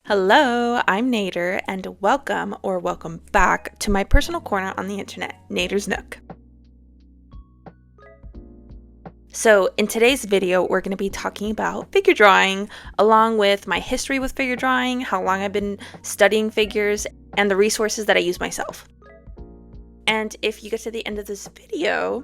Hello, I'm Nader, and welcome back to my personal corner on the internet, Nader's Nook. So in today's video, we're going to be talking about figure drawing, along with my history with figure drawing, how long I've been studying figures, and the resources that I use myself. And if you get to the end of this video,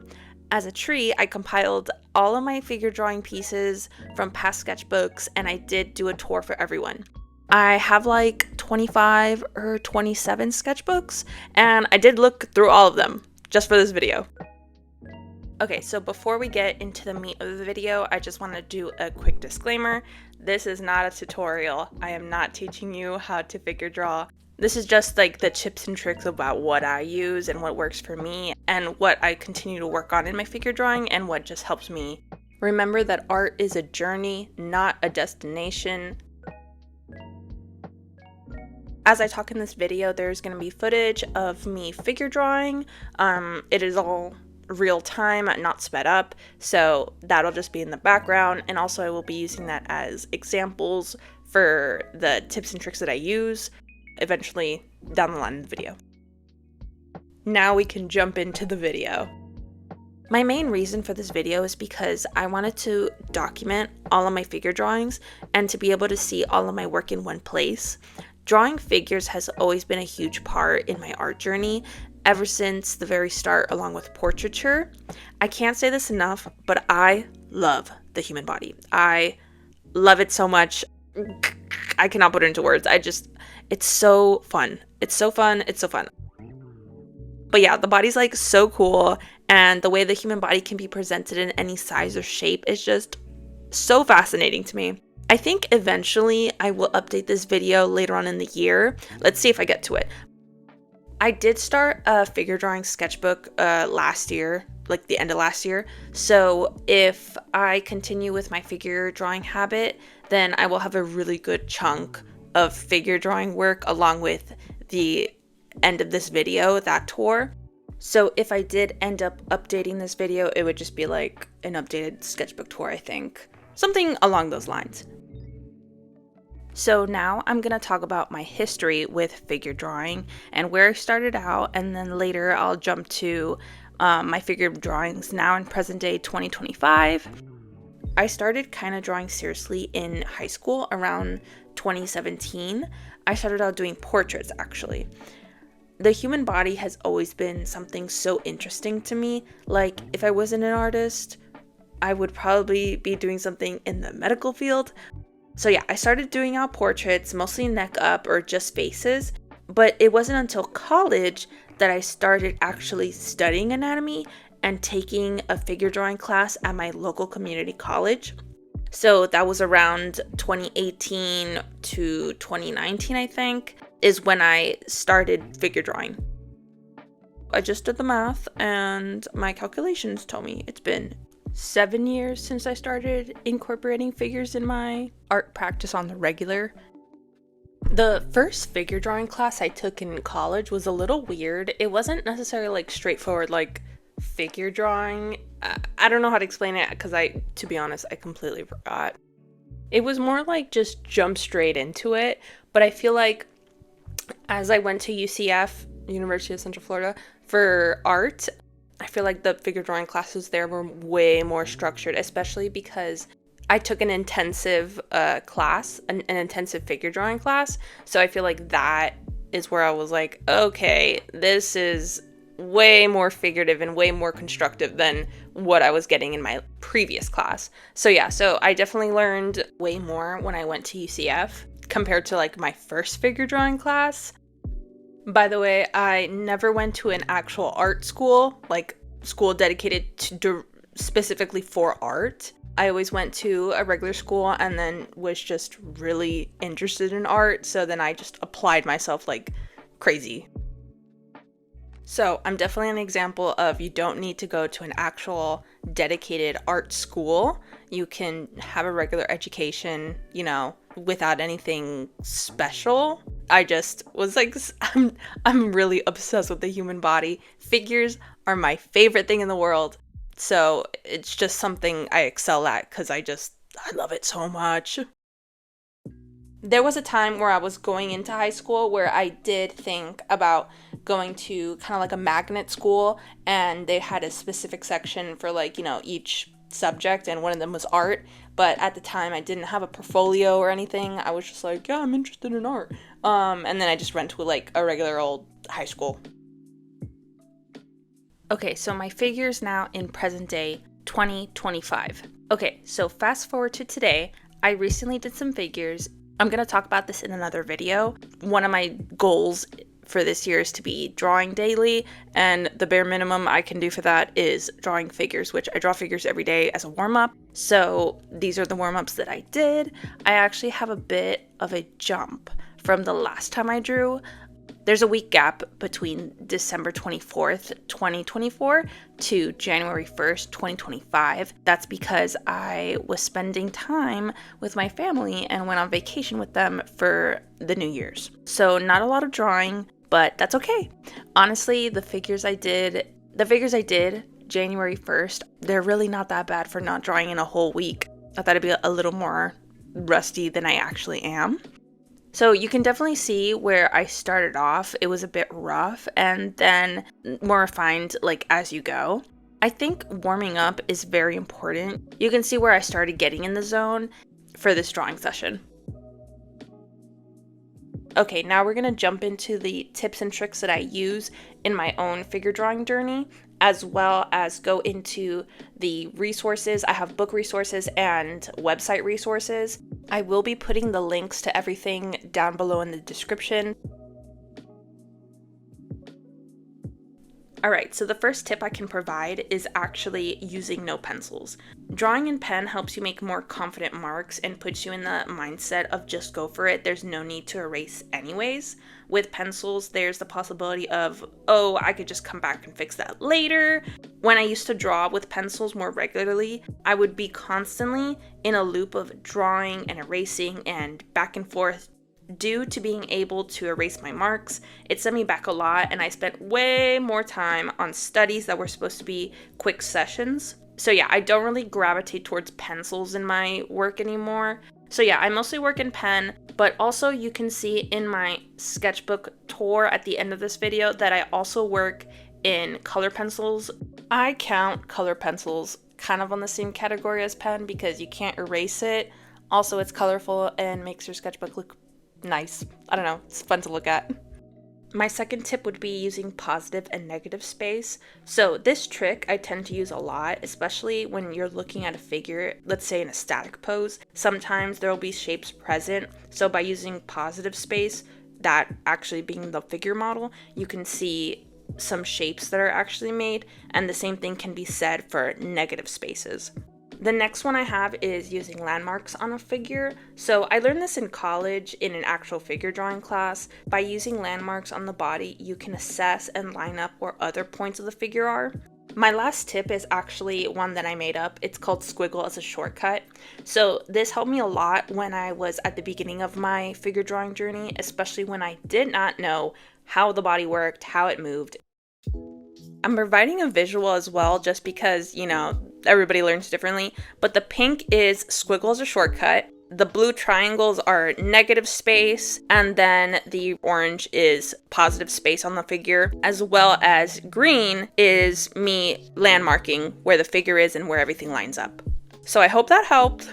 as a treat, I compiled all of my figure drawing pieces from past sketchbooks, and I did do a tour for everyone. I have like 25 or 27 sketchbooks, and I did look through all of them just for this video. Okay, so before we get into the meat of the video, I just want to do a quick disclaimer. This is not a tutorial. I am not teaching you how to figure draw. This is just like the tips and tricks about what I use and what works for me and what I continue to work on in my figure drawing and what just helps me. Remember that art is a journey, not a destination. As I talk in this video, there's going to be footage of me figure drawing. It is all real time, not sped up, so that'll just be in the background, and also I will be using that as examples for the tips and tricks that I use eventually down the line in the video. Now we can jump into the video. My main reason for this video is because I wanted to document all of my figure drawings and to be able to see all of my work in one place. Drawing figures has always been a huge part in my art journey ever since the very start, along with portraiture. I can't say this enough, but I love the human body. I love it so much. I cannot put it into words. It's so fun. It's so fun. But yeah, the body's like so cool, and the way the human body can be presented in any size or shape is just so fascinating to me. I think eventually I will update this video later on in the year. Let's see if I get to it. I did start a figure drawing sketchbook last year, like the end of last year. So if I continue with my figure drawing habit, then I will have a really good chunk of figure drawing work along with the end of this video, that tour. So if I did end up updating this video, it would just be like an updated sketchbook tour, I think. Something along those lines. So now I'm going to talk about my history with figure drawing and where I started out, and then later I'll jump to my figure drawings now in present day 2025. I started kind of drawing seriously in high school around 2017. I started out doing portraits actually. The human body has always been something so interesting to me. Like if I wasn't an artist, I would probably be doing something in the medical field. So yeah, I started doing out portraits, mostly neck up or just faces, but it wasn't until college that I started actually studying anatomy and taking a figure drawing class at my local community college. So that was around 2018 to 2019, I think, is when I started figure drawing. I just did the math and my calculations told me it's been 7 years since I started incorporating figures in my art practice on the regular. The first figure drawing class I took in college was a little weird. It wasn't necessarily like straightforward like figure drawing. I don't know how to explain it because to be honest, I completely forgot. It was more like just jump straight into it, but I feel like as I went to UCF, University of Central Florida, for art, I feel like the figure drawing classes there were way more structured, especially because I took an intensive class, an intensive figure drawing class. So I feel like that is where I was like, okay, this is way more figurative and way more constructive than what I was getting in my previous class. So yeah, so I definitely learned way more when I went to UCF compared to like my first figure drawing class. By the way, I never went to an actual art school, like school dedicated to specifically for art. I always went to a regular school and then was just really interested in art, so then I just applied myself like crazy. So I'm definitely an example of you don't need to go to an actual dedicated art school. You can have a regular education, without anything special. I just was like, I'm really obsessed with the human body. Figures are my favorite thing in the world. So it's just something I excel at because I love it so much. There was a time where I was going into high school where I did think about going to kind of like a magnet school, and they had a specific section for like, each subject, and one of them was art. But at the time I didn't have a portfolio or anything. I was just like, yeah, I'm interested in art. And then I just went to like a regular old high school. Okay, so my figures now in present day 2025. Okay, so fast forward to today. I recently did some figures. I'm going to talk about this in another video. One of my goals for this year is to be drawing daily, and the bare minimum I can do for that is drawing figures, which I draw figures every day as a warm-up. So these are the warm-ups that I did. I actually have a bit of a jump from the last time I drew. There's a week gap between December 24th, 2024 to January 1st, 2025. That's because I was spending time with my family and went on vacation with them for the New Year's. So not a lot of drawing, but that's okay. Honestly, the figures I did January 1st, they're really not that bad for not drawing in a whole week. I thought I'd be a little more rusty than I actually am. So you can definitely see where I started off. It was a bit rough and then more refined like as you go. I think warming up is very important. You can see where I started getting in the zone for this drawing session. Okay, now we're going to jump into the tips and tricks that I use in my own figure drawing journey, as well as go into the resources. I have book resources and website resources. I will be putting the links to everything down below in the description. Alright, so the first tip I can provide is actually using no pencils. Drawing in pen helps you make more confident marks and puts you in the mindset of just go for it. There's no need to erase anyways. With pencils, there's the possibility of, oh, I could just come back and fix that later. When I used to draw with pencils more regularly, I would be constantly in a loop of drawing and erasing and back and forth. Due to being able to erase my marks, it set me back a lot, and I spent way more time on studies that were supposed to be quick sessions. So yeah, I don't really gravitate towards pencils in my work anymore. So yeah, I mostly work in pen, but also you can see in my sketchbook tour at the end of this video that I also work in color pencils. I count color pencils kind of on the same category as pen because you can't erase it. Also, it's colorful and makes your sketchbook look nice. I don't know, it's fun to look at. My second tip would be using positive and negative space. So this trick I tend to use a lot, especially when you're looking at a figure, let's say in a static pose. Sometimes there will be shapes present. So by using positive space, that actually being the figure model, you can see some shapes that are actually made, and the same thing can be said for negative spaces. The next one I have is using landmarks on a figure. So I learned this in college in an actual figure drawing class. By using landmarks on the body, you can assess and line up where other points of the figure are. My last tip is actually one that I made up. It's called squiggle as a shortcut. So this helped me a lot when I was at the beginning of my figure drawing journey, especially when I did not know how the body worked, how it moved. I'm providing a visual as well just because, everybody learns differently, but the pink is squiggle as a shortcut. The blue triangles are negative space, and then the orange is positive space on the figure, as well as green is me landmarking where the figure is and where everything lines up. So I hope that helped.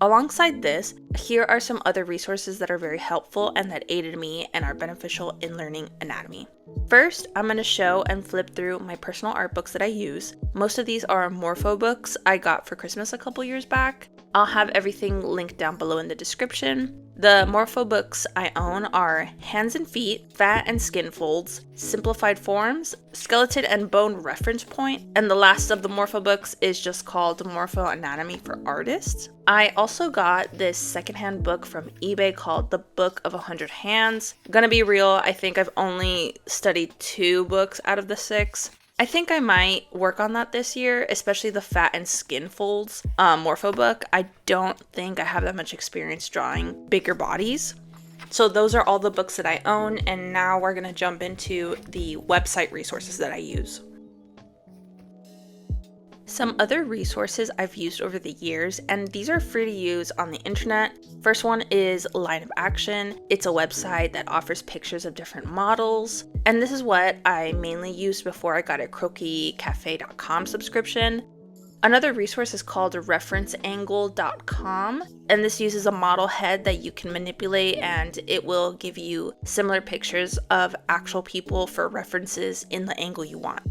Alongside this, here are some other resources that are very helpful and that aided me and are beneficial in learning anatomy. First, I'm going to show and flip through my personal art books that I use. Most of these are Morpho books I got for Christmas a couple years back. I'll have everything linked down below in the description. The Morpho books I own are Hands and Feet, Fat and Skin Folds, Simplified Forms, Skeleton and Bone Reference Point, and the last of the Morpho books is just called Morpho Anatomy for Artists. I also got this secondhand book from eBay called The Book of 100 Hands. Gonna be real, I think I've only studied 2 books out of the 6. I think I might work on that this year, especially the Fat and Skin Folds Morpho book. I don't think I have that much experience drawing bigger bodies. So those are all the books that I own, and now we're gonna jump into the website resources that I use. Some other resources I've used over the years, and these are free to use on the internet. First one is Line of Action. It's a website that offers pictures of different models, and this is what I mainly used before I got a croquiscafe.com subscription. Another resource is called referenceangle.com, and this uses a model head that you can manipulate, and it will give you similar pictures of actual people for references in the angle you want.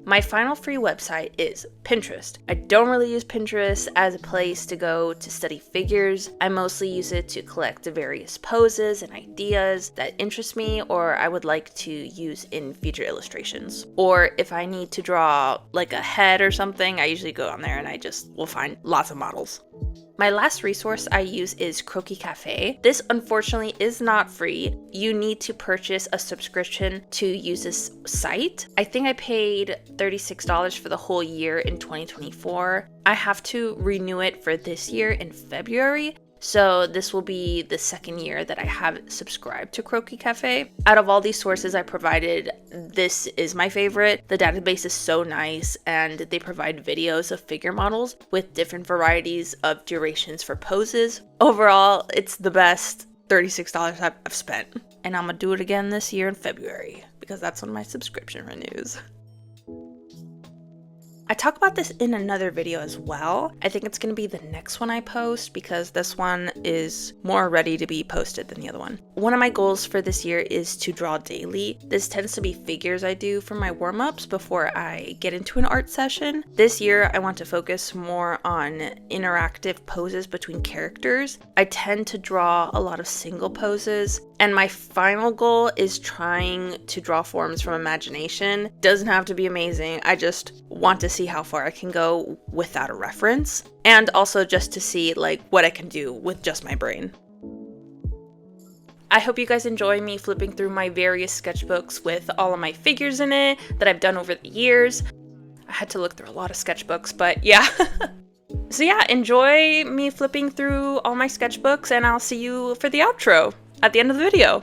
My final free website is Pinterest. I don't really use Pinterest as a place to go to study figures. I mostly use it to collect the various poses and ideas that interest me or I would like to use in future illustrations. Or if I need to draw like a head or something, I usually go on there and I just will find lots of models. My last resource I use is Croquis Cafe. This unfortunately is not free. You need to purchase a subscription to use this site. I think I paid $36 for the whole year in 2024. I have to renew it for this year in February. So this will be the second year that I have subscribed to Croquis Cafe. Out of all these sources I provided, this is my favorite. The database is so nice and they provide videos of figure models with different varieties of durations for poses. Overall, it's the best $36 I've spent. And I'm gonna do it again this year in February because that's when my subscription renews. I talk about this in another video as well. I think it's going to be the next one I post because this one is more ready to be posted than the other one. One of my goals for this year is to draw daily. This tends to be figures I do for my warm-ups before I get into an art session. This year I want to focus more on interactive poses between characters. I tend to draw a lot of single poses, and my final goal is trying to draw forms from imagination. Doesn't have to be amazing. I just want to see how far I can go without a reference, and also just to see like what I can do with just my brain. I hope you guys enjoy me flipping through my various sketchbooks with all of my figures in it that I've done over the years. I had to look through a lot of sketchbooks, but yeah. So yeah, enjoy me flipping through all my sketchbooks, and I'll see you for the outro at the end of the video.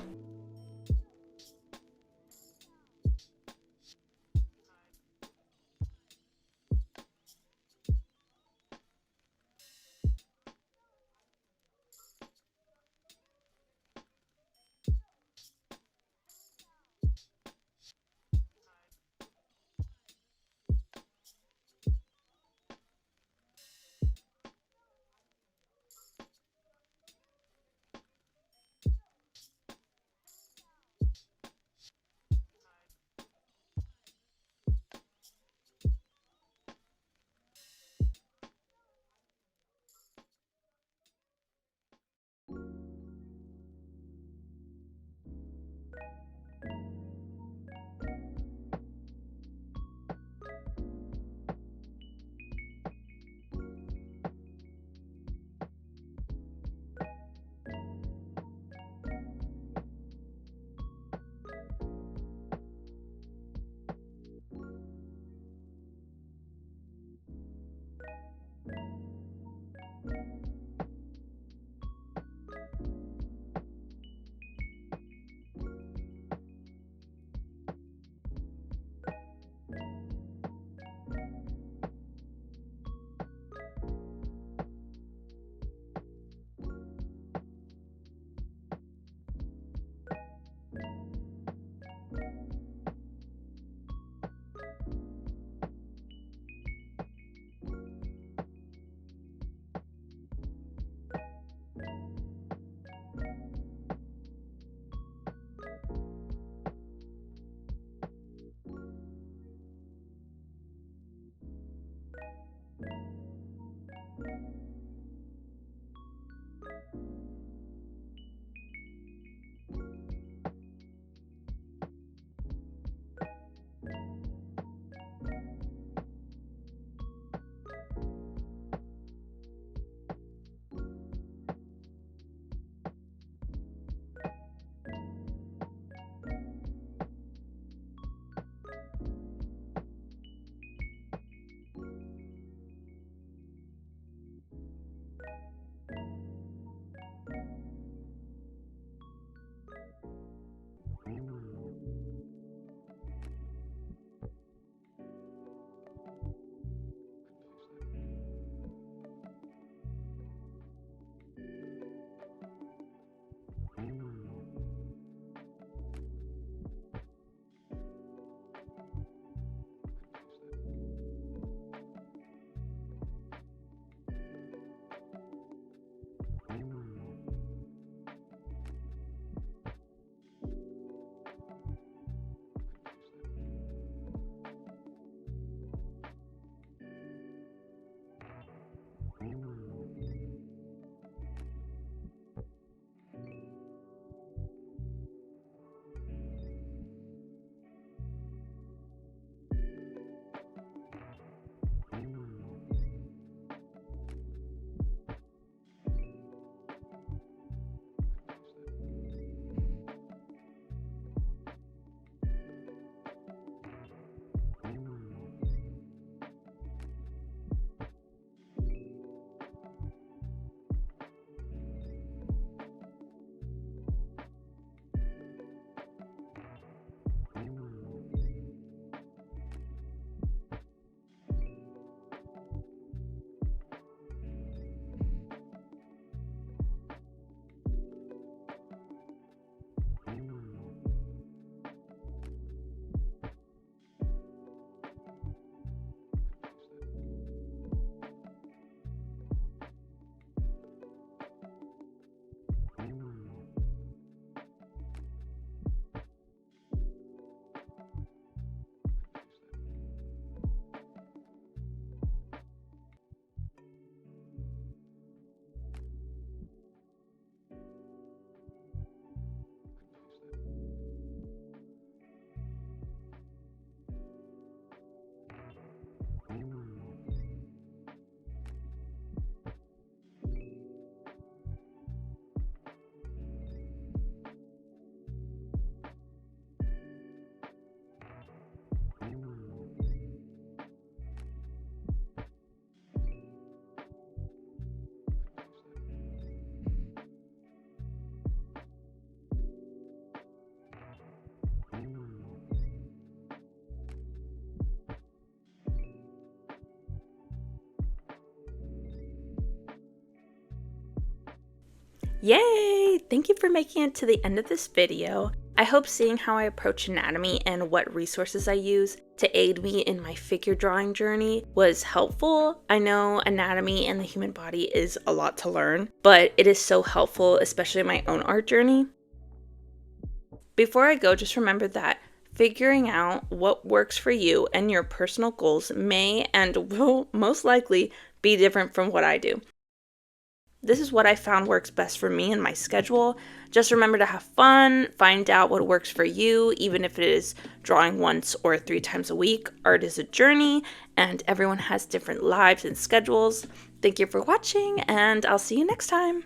Yay! Thank you for making it to the end of this video. I hope seeing how I approach anatomy and what resources I use to aid me in my figure drawing journey was helpful. I know anatomy and the human body is a lot to learn, but it is so helpful, especially in my own art journey. Before I go, just remember that figuring out what works for you and your personal goals may and will most likely be different from what I do. This is what I found works best for me and my schedule. Just remember to have fun, find out what works for you, even if it is drawing once or 3 times a week. Art is a journey, and everyone has different lives and schedules. Thank you for watching, and I'll see you next time.